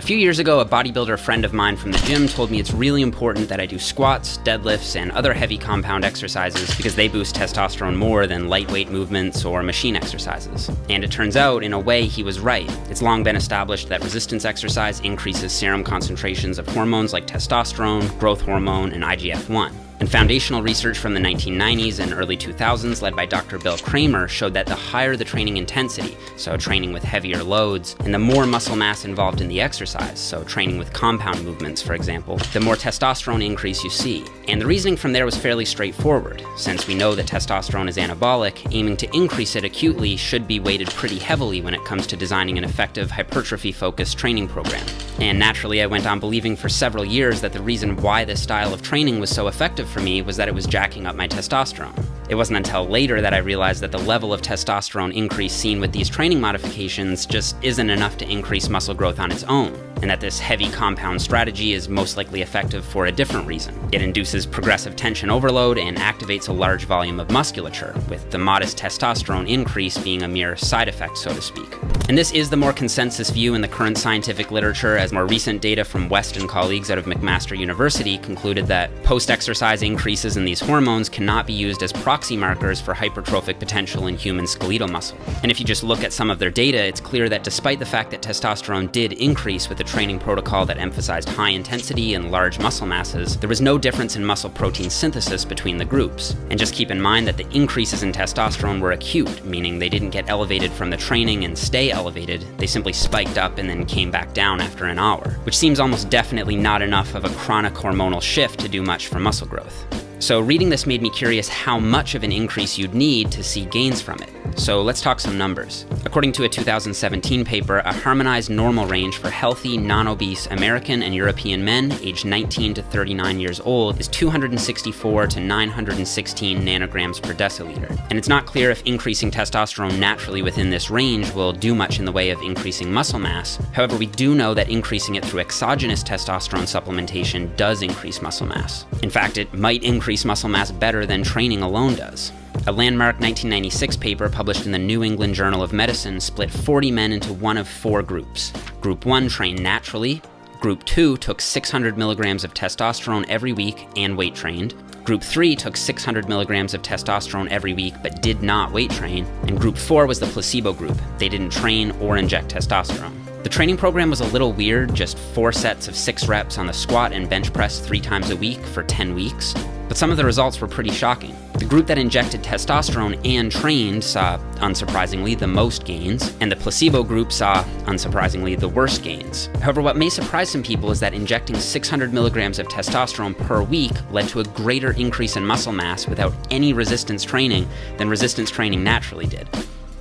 A few years ago, a bodybuilder friend of mine from the gym told me it's really important that I do squats, deadlifts, and other heavy compound exercises because they boost testosterone more than lightweight movements or machine exercises. And it turns out, in a way, he was right. It's long been established that resistance exercise increases serum concentrations of hormones like testosterone, growth hormone, and IGF-1. And foundational research from the 1990s and early 2000s, led by Dr. Bill Kramer, showed that the higher the training intensity, so training with heavier loads, and the more muscle mass involved in the exercise, so training with compound movements, for example, the more testosterone increase you see. And the reasoning from there was fairly straightforward. Since we know that testosterone is anabolic, aiming to increase it acutely should be weighted pretty heavily when it comes to designing an effective hypertrophy-focused training program. And naturally, I went on believing for several years that the reason why this style of training was so effective for me was that it was jacking up my testosterone. It wasn't until later that I realized that the level of testosterone increase seen with these training modifications just isn't enough to increase muscle growth on its own, and that this heavy compound strategy is most likely effective for a different reason. It induces progressive tension overload and activates a large volume of musculature, with the modest testosterone increase being a mere side effect, so to speak. And this is the more consensus view in the current scientific literature, as more recent data from West and colleagues out of McMaster University concluded that post-exercise increases in these hormones cannot be used as proxy markers for hypertrophic potential in human skeletal muscle. And if you just look at some of their data, it's clear that despite the fact that testosterone did increase with a training protocol that emphasized high intensity and large muscle masses, there was no difference in muscle protein synthesis between the groups. And just keep in mind that the increases in testosterone were acute, meaning they didn't get elevated from the training and stay elevated, they simply spiked up and then came back down after an hour, which seems almost definitely not enough of a chronic hormonal shift to do much for muscle growth. So reading this made me curious how much of an increase you'd need to see gains from it. So let's talk some numbers. According to a 2017 paper, a harmonized normal range for healthy, non-obese American and European men aged 19 to 39 years old is 264 to 916 nanograms per deciliter. And it's not clear if increasing testosterone naturally within this range will do much in the way of increasing muscle mass. However, we do know that increasing it through exogenous testosterone supplementation does increase muscle mass. In fact, it might increase muscle mass better than training alone does. A landmark 1996 paper published in the New England Journal of Medicine split 40 men into one of four groups. Group 1 trained naturally. Group 2 took 600 milligrams of testosterone every week and weight trained. Group 3 took 600 milligrams of testosterone every week but did not weight train. And Group 4 was the placebo group. They didn't train or inject testosterone. The training program was a little weird, just 4 sets of 6 reps on the squat and bench press 3 times a week for 10 weeks. But some of the results were pretty shocking. The group that injected testosterone and trained saw, unsurprisingly, the most gains, and the placebo group saw, unsurprisingly, the worst gains. However, what may surprise some people is that injecting 600 milligrams of testosterone per week led to a greater increase in muscle mass without any resistance training than resistance training naturally did.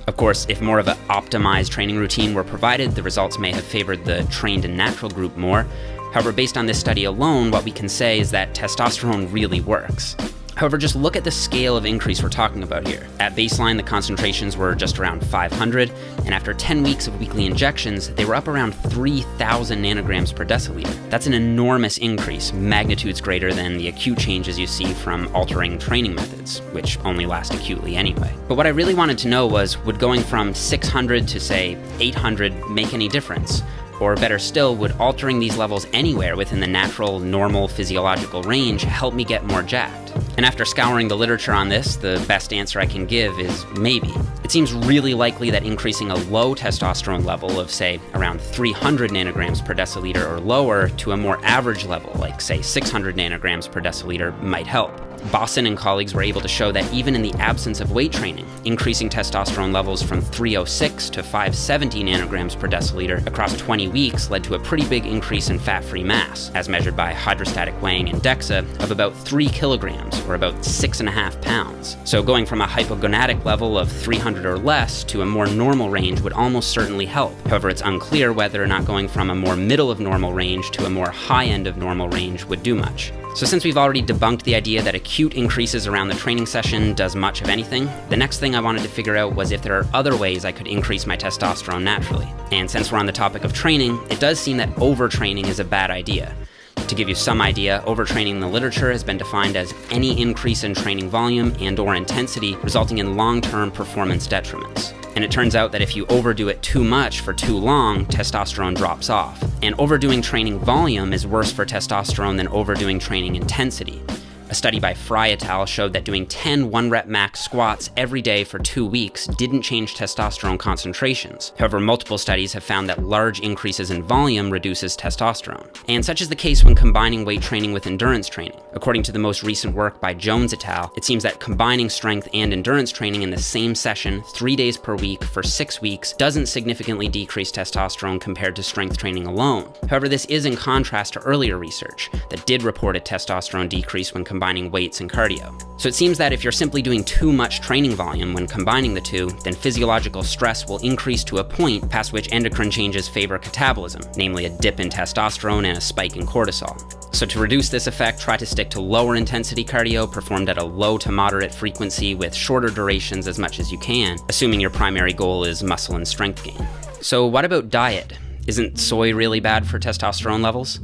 Of course, if more of an optimized training routine were provided, the results may have favored the trained and natural group more. However, based on this study alone, what we can say is that testosterone really works. However, just look at the scale of increase we're talking about here. At baseline, the concentrations were just around 500, and after 10 weeks of weekly injections, they were up around 3,000 nanograms per deciliter. That's an enormous increase, magnitudes greater than the acute changes you see from altering training methods, which only last acutely anyway. But what I really wanted to know was, would going from 600 to, say, 800 make any difference? Or better still, would altering these levels anywhere within the natural, normal, physiological range help me get more jacked? And after scouring the literature on this, the best answer I can give is maybe. It seems really likely that increasing a low testosterone level of, say, around 300 nanograms per deciliter or lower to a more average level, like, say, 600 nanograms per deciliter, might help. Boston and colleagues were able to show that even in the absence of weight training, increasing testosterone levels from 306 to 570 nanograms per deciliter across 20 weeks led to a pretty big increase in fat-free mass, as measured by hydrostatic weighing and DEXA, of about 3 kilograms, or about 6.5 pounds. So going from a hypogonadic level of 300 or less to a more normal range would almost certainly help. However, it's unclear whether or not going from a more middle of normal range to a more high end of normal range would do much. So since we've already debunked the idea that acute increases around the training session does much of anything, the next thing I wanted to figure out was if there are other ways I could increase my testosterone naturally. And since we're on the topic of training, it does seem that overtraining is a bad idea. To give you some idea, overtraining in the literature has been defined as any increase in training volume and/or intensity resulting in long-term performance detriments. And it turns out that if you overdo it too much for too long, testosterone drops off. And overdoing training volume is worse for testosterone than overdoing training intensity. A study by Fry et al. Showed that doing 10 1-rep max squats every day for 2 weeks didn't change testosterone concentrations. However, multiple studies have found that large increases in volume reduces testosterone. And such is the case when combining weight training with endurance training. According to the most recent work by Jones et al., it seems that combining strength and endurance training in the same session 3 days per week for 6 weeks doesn't significantly decrease testosterone compared to strength training alone. However, this is in contrast to earlier research that did report a testosterone decrease when combining weights and cardio. So it seems that if you're simply doing too much training volume when combining the two, then physiological stress will increase to a point past which endocrine changes favor catabolism, namely a dip in testosterone and a spike in cortisol. So to reduce this effect, try to stick to lower intensity cardio performed at a low to moderate frequency with shorter durations as much as you can, assuming your primary goal is muscle and strength gain. So what about diet? Isn't soy really bad for testosterone levels?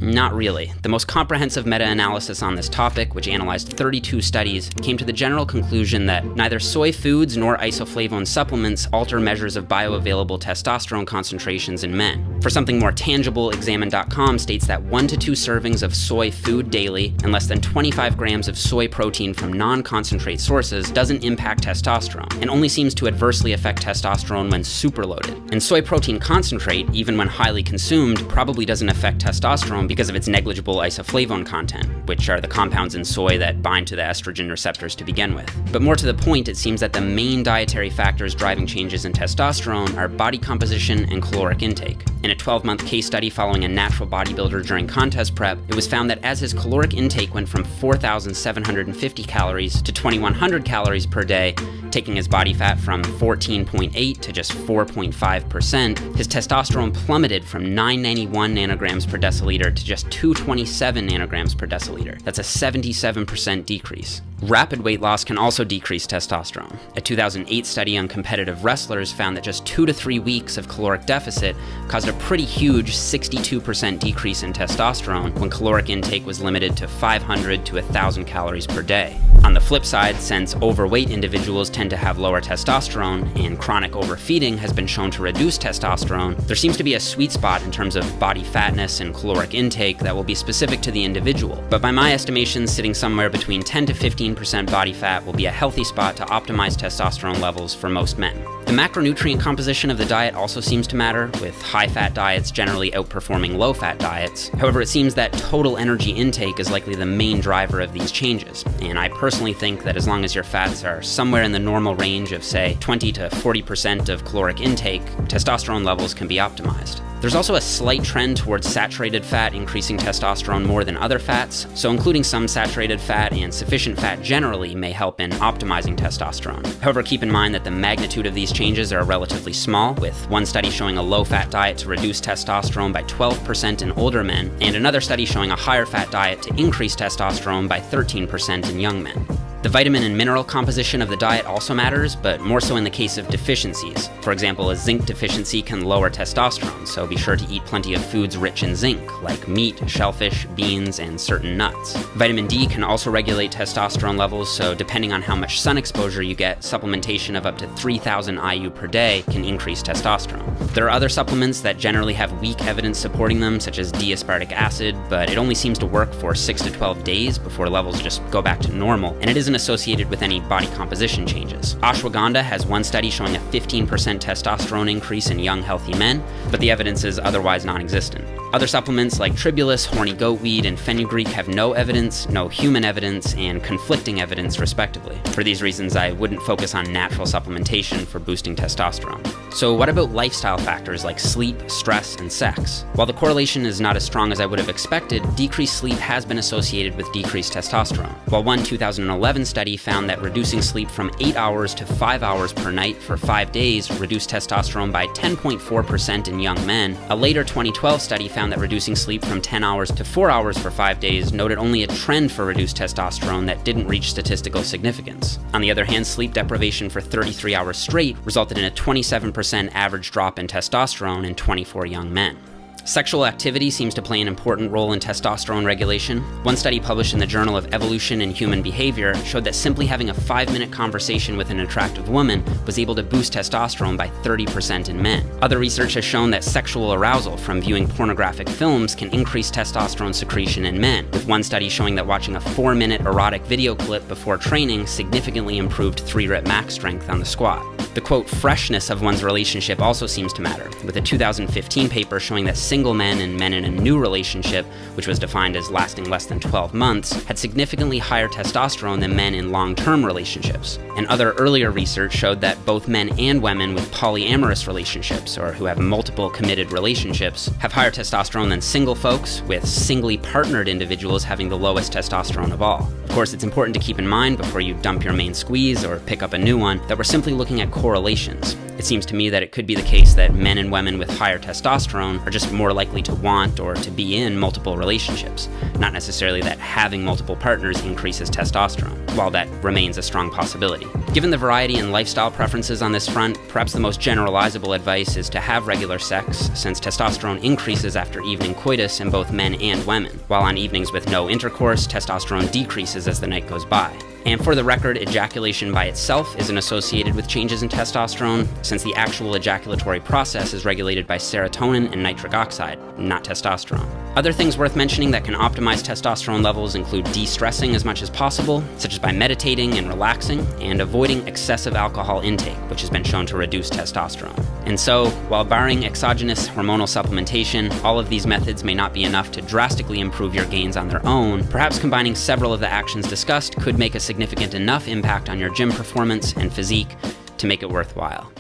Not really. The most comprehensive meta-analysis on this topic, which analyzed 32 studies, came to the general conclusion that neither soy foods nor isoflavone supplements alter measures of bioavailable testosterone concentrations in men. For something more tangible, Examine.com states that 1 to 2 servings of soy food daily and less than 25 grams of soy protein from non-concentrate sources doesn't impact testosterone, and only seems to adversely affect testosterone when superloaded. And soy protein concentrate, even when highly consumed, probably doesn't affect testosterone because of its negligible isoflavone content, which are the compounds in soy that bind to the estrogen receptors to begin with. But more to the point, it seems that the main dietary factors driving changes in testosterone are body composition and caloric intake. In a 12-month case study following a natural bodybuilder during contest prep, it was found that as his caloric intake went from 4,750 calories to 2,100 calories per day, taking his body fat from 14.8 to just 4.5%, his testosterone plummeted from 991 nanograms per deciliter to just 227 nanograms per deciliter. That's a 77% decrease. Rapid weight loss can also decrease testosterone. A 2008 study on competitive wrestlers found that just 2 to 3 weeks of caloric deficit caused a pretty huge 62% decrease in testosterone when caloric intake was limited to 500 to 1,000 calories per day. On the flip side, since overweight individuals tend to have lower testosterone and chronic overfeeding has been shown to reduce testosterone, there seems to be a sweet spot in terms of body fatness and caloric intake that will be specific to the individual. But by my estimation, sitting somewhere between 10 to 15% body fat will be a healthy spot to optimize testosterone levels for most men. The macronutrient composition of the diet also seems to matter, with high-fat diets generally outperforming low-fat diets. However, it seems that total energy intake is likely the main driver of these changes, and I personally think that as long as your fats are somewhere in the normal range of, say, 20 to 40% of caloric intake, testosterone levels can be optimized. There's also a slight trend towards saturated fat increasing testosterone more than other fats, so including some saturated fat and sufficient fat generally may help in optimizing testosterone. However, keep in mind that the magnitude of these changes are relatively small, with one study showing a low-fat diet to reduce testosterone by 12% in older men, and another study showing a higher-fat diet to increase testosterone by 13% in young men. The vitamin and mineral composition of the diet also matters, but more so in the case of deficiencies. For example, a zinc deficiency can lower testosterone, so be sure to eat plenty of foods rich in zinc, like meat, shellfish, beans, and certain nuts. Vitamin D can also regulate testosterone levels, so depending on how much sun exposure you get, supplementation of up to 3,000 IU per day can increase testosterone. There are other supplements that generally have weak evidence supporting them, such as D-aspartic acid, but it only seems to work for 6 to 12 days before levels just go back to normal, and it isn't associated with any body composition changes. Ashwagandha has one study showing a 15% testosterone increase in young, healthy men, but the evidence is otherwise non-existent. Other supplements like tribulus, horny goatweed, and fenugreek have no evidence, no human evidence, and conflicting evidence, respectively. For these reasons, I wouldn't focus on natural supplementation for boosting testosterone. So what about lifestyle factors like sleep, stress, and sex? While the correlation is not as strong as I would have expected, decreased sleep has been associated with decreased testosterone. While one 2011 study found that reducing sleep from 8 hours to 5 hours per night for 5 days reduced testosterone by 10.4% in young men, a later 2012 study found that reducing sleep from 10 hours to 4 hours for 5 days noted only a trend for reduced testosterone that didn't reach statistical significance. On the other hand, sleep deprivation for 33 hours straight resulted in a 27% average drop in testosterone in 24 young men. Sexual activity seems to play an important role in testosterone regulation. One study published in the Journal of Evolution and Human Behavior showed that simply having a 5-minute conversation with an attractive woman was able to boost testosterone by 30% in men. Other research has shown that sexual arousal from viewing pornographic films can increase testosterone secretion in men, with one study showing that watching a 4-minute erotic video clip before training significantly improved 3-rep max strength on the squat. The quote, freshness of one's relationship also seems to matter, with a 2015 paper showing that single men and men in a new relationship, which was defined as lasting less than 12 months, had significantly higher testosterone than men in long-term relationships. And other earlier research showed that both men and women with polyamorous relationships, or who have multiple committed relationships, have higher testosterone than single folks, with singly partnered individuals having the lowest testosterone of all. Of course, it's important to keep in mind before you dump your main squeeze or pick up a new one that we're simply looking at correlations. It seems to me that it could be the case that men and women with higher testosterone are just more likely to want or to be in multiple relationships, not necessarily that having multiple partners increases testosterone, while that remains a strong possibility. Given the variety in lifestyle preferences on this front, perhaps the most generalizable advice is to have regular sex, since testosterone increases after evening coitus in both men and women, while on evenings with no intercourse, testosterone decreases as the night goes by. And for the record, ejaculation by itself isn't associated with changes in testosterone, since the actual ejaculatory process is regulated by serotonin and nitric oxide, not testosterone. Other things worth mentioning that can optimize testosterone levels include de-stressing as much as possible, such as by meditating and relaxing, and avoiding excessive alcohol intake, which has been shown to reduce testosterone. And so, while barring exogenous hormonal supplementation, all of these methods may not be enough to drastically improve your gains on their own, perhaps combining several of the actions discussed could make a significant enough impact on your gym performance and physique to make it worthwhile.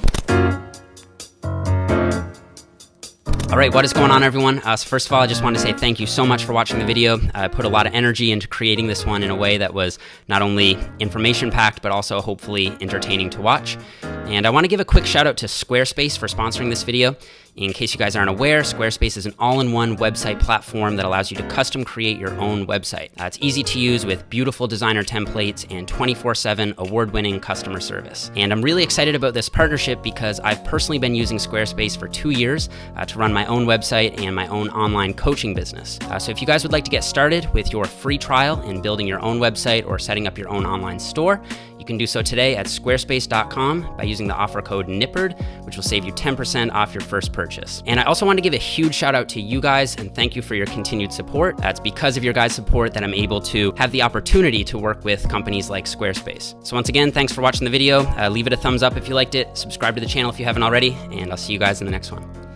All right, what is going on, everyone? So first of all, I just want to say thank you so much for watching the video. I put a lot of energy into creating this one in a way that was not only information-packed, but also hopefully entertaining to watch. And I want to give a quick shout out to Squarespace for sponsoring this video. In case you guys aren't aware, Squarespace is an all-in-one website platform that allows you to custom create your own website. It's easy to use with beautiful designer templates and 24/7 award-winning customer service. And I'm really excited about this partnership because I've personally been using Squarespace for 2 years to run my own website and my own online coaching business. So if you guys would like to get started with your free trial in building your own website or setting up your own online store, you can do so today at squarespace.com by using the offer code NIPPERD, which will save you 10% off your first purchase. And I also want to give a huge shout out to you guys and thank you for your continued support. It's because of your guys' support that I'm able to have the opportunity to work with companies like Squarespace. So once again, thanks for watching the video. Leave it a thumbs up if you liked it, subscribe to the channel if you haven't already, and I'll see you guys in the next one.